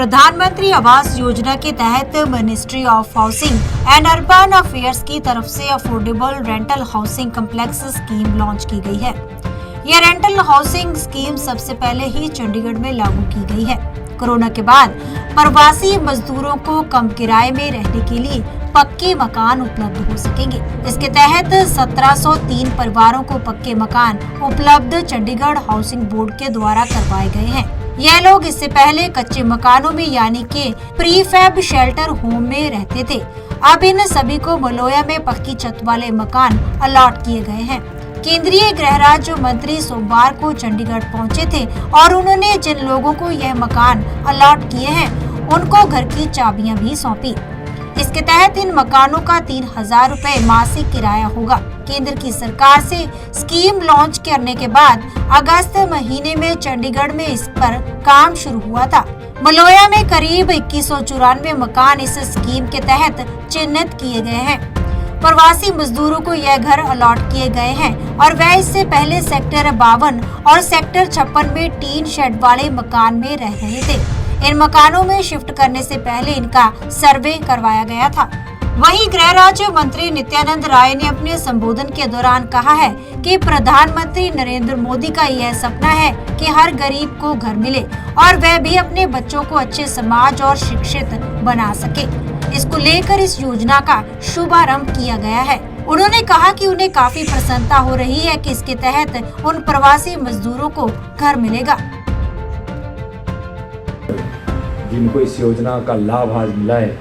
प्रधानमंत्री आवास योजना के तहत ministry of housing and urban affairs की तरफ से affordable rental housing complex scheme launch की गई है। यह रेंटल हाउसिंग स्कीम सबसे पहले ही चंडीगढ़ में लागू की गई है। कोरोना के बाद प्रवासी मजदूरों को कम किराए में रहने के लिए पक्के मकान उपलब्ध हो सकेंगे। इसके तहत 1703 परिवारों को पक्के मकान उपलब्ध चंडीगढ़ हाउसिंग बोर्ड के द्वारा करवाए गए हैं। यह लोग इससे पहले कच्चे मकानों में यानी कि प्रीफैब शेल्टर होम में रहते थे। अब इन सभी को मलोया में पक्की छत वाले मकान अलॉट किए गए हैं। केंद्रीय गृह राज्य मंत्री सोमवार को चंडीगढ़ पहुंचे थे और उन्होंने जिन लोगों को यह मकान अलॉट किए हैं उनको घर की चाबियां भी सौंपी। इसके तहत इन मकानों का 3000 रुपए मासिक किराया होगा। केंद्र की सरकार से स्कीम लॉन्च करने के बाद अगस्त महीने में चंडीगढ़ में इस पर काम शुरू हुआ था। मलोया में करीब 2194 मकान इस स्कीम के तहत चिन्हित किए गए हैं। प्रवासी मजदूरों को यह घर अलॉट किए गए हैं और वह इससे पहले सेक्टर 52 और सेक्टर 56 में टीन शेड वाले मकान में रह रहे थे। इन मकानों में शिफ्ट करने से पहले इनका सर्वे करवाया गया था। वहीं गृह राज्य मंत्री नित्यानंद राय ने अपने संबोधन के दौरान कहा है कि प्रधानमंत्री नरेंद्र मोदी का यह सपना है कि हर गरीब को घर मिले और वह भी अपने बच्चों को अच्छे समाज और शिक्षित बना सके। इसको लेकर इस योजना का शुभारंभ किया गया है। उन्होंने कहा कि उन्हें काफी प्रसन्नता हो रही है कि इसके तहत उन प्रवासी मजदूरों को घर मिलेगा जिनको इस योजना का लाभ आज मिला है।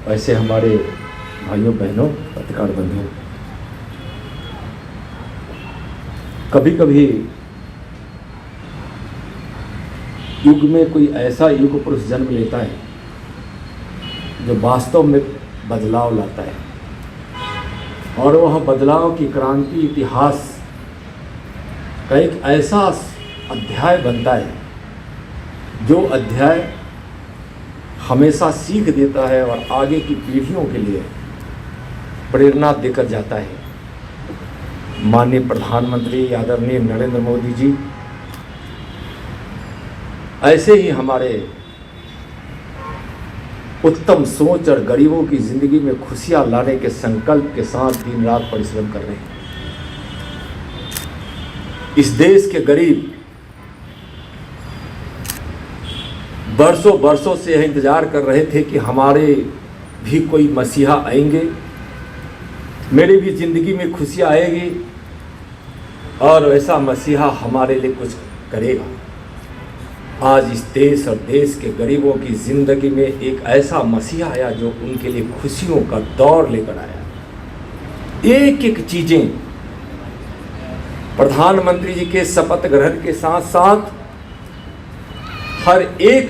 ऐसे हमारे भाइयों बहनों पत्रकार बंधुओं, कभी कभी युग में कोई ऐसा युग पुरुष जन्म लेता है जो वास्तव में बदलाव लाता है और वह बदलाव की क्रांति इतिहास का एक ऐसा अध्याय बनता है जो अध्याय हमेशा सीख देता है और आगे की पीढ़ियों के लिए प्रेरणा देकर जाता है। माननीय प्रधानमंत्री आदरणीय नरेंद्र मोदी जी ऐसे ही हमारे उत्तम सोच और गरीबों की जिंदगी में खुशियां लाने के संकल्प के साथ दिन रात परिश्रम कर रहे हैं। इस देश के गरीब बरसों बरसों से यह इंतजार कर रहे थे कि हमारे भी कोई मसीहा आएंगे, मेरी भी जिंदगी में खुशियां आएगी और ऐसा मसीहा हमारे लिए कुछ करेगा। आज इस देश और देश के गरीबों की जिंदगी में एक ऐसा मसीहा आया जो उनके लिए खुशियों का दौर लेकर आया। एक एक चीजें प्रधानमंत्री जी के शपथ ग्रहण के साथ साथ हर एक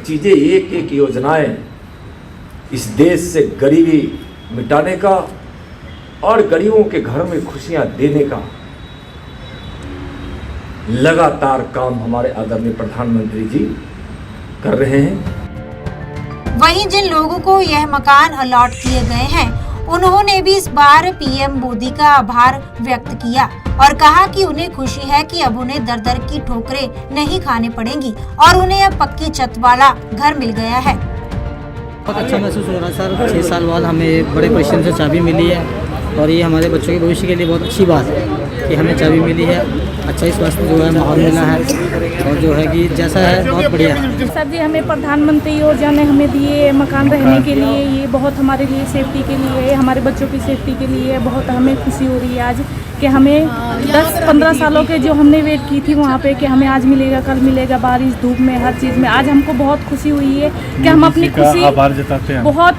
चीजें एक एक योजनाएं इस देश से गरीबी मिटाने का और गरीबों के घर में खुशियां देने का लगातार काम हमारे आदरणीय प्रधानमंत्री जी कर रहे हैं। वहीं जिन लोगों को यह मकान अलॉट किए गए हैं उन्होंने भी इस बार पीएम मोदी का आभार व्यक्त किया और कहा कि उन्हें खुशी है कि अब उन्हें दर दर की ठोकरें नहीं खाने पड़ेंगी और उन्हें अब पक्की छत वाला घर मिल गया है। बहुत अच्छा महसूस हो रहा है सर। 6 साल बाद हमें बड़े परिश्रम से चाबी मिली है और ये हमारे बच्चों के भविष्य के लिए बहुत अच्छी बात है कि हमें चाबी मिली है। अच्छा इस वास्ते जो है माहौल मिला है और जो है कि जैसा है बहुत बढ़िया है। सर जी हमें प्रधानमंत्री योजना ने हमें दिए मकान रहने के लिए, ये बहुत हमारे लिए सेफ्टी के लिए, हमारे बच्चों की सेफ्टी के लिए बहुत हमें खुशी हो रही है आज कि हमें 10-15 सालों के जो हमने वेट की थी वहाँ पे कि हमें आज मिलेगा कल मिलेगा, बारिश धूप में हर चीज़ में आज हमको बहुत खुशी हुई है कि हम अपनी खुशी आभार जताते हैं। बहुत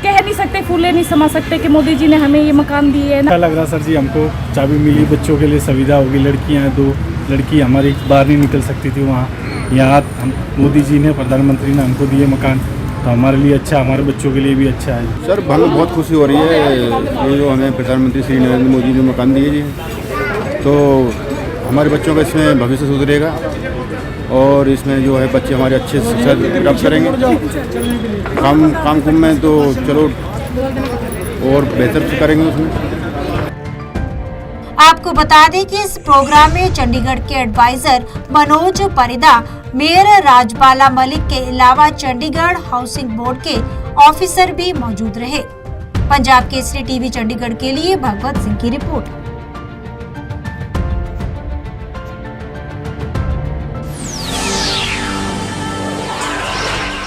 कह नहीं सकते, फूले नहीं समा सकते कि मोदी जी ने हमें ये मकान दिए है। अच्छा लग रहा सर जी, हमको चाबी मिली, बच्चों के लिए सुविधा होगी। लड़कियां 2 लड़की हमारी बाहर नहीं निकल सकती थी वहाँ, यहाँ हम मोदी जी ने प्रधानमंत्री ने हमको दिए मकान तो हमारे लिए अच्छा, हमारे बच्चों के लिए भी अच्छा है। सर हमें बहुत खुशी हो रही है ये जो हमें प्रधानमंत्री श्री नरेंद्र मोदी ने मकान दिए जी, तो हमारे बच्चों का इसमें भविष्य सुधरेगा और इसमें जो है बच्चे हमारे अच्छे शिक्षा प्राप्त करेंगे। काम कुम में तो चलो और बेहतर से करेंगे उसमें। आपको बता दें कि इस प्रोग्राम में चंडीगढ़ के एडवाइजर मनोज परिदा, मेयर राजबाला मलिक के अलावा चंडीगढ़ हाउसिंग बोर्ड के ऑफिसर भी मौजूद रहे। पंजाब केसरी टीवी चंडीगढ़ के लिए भगवत सिंह की रिपोर्ट।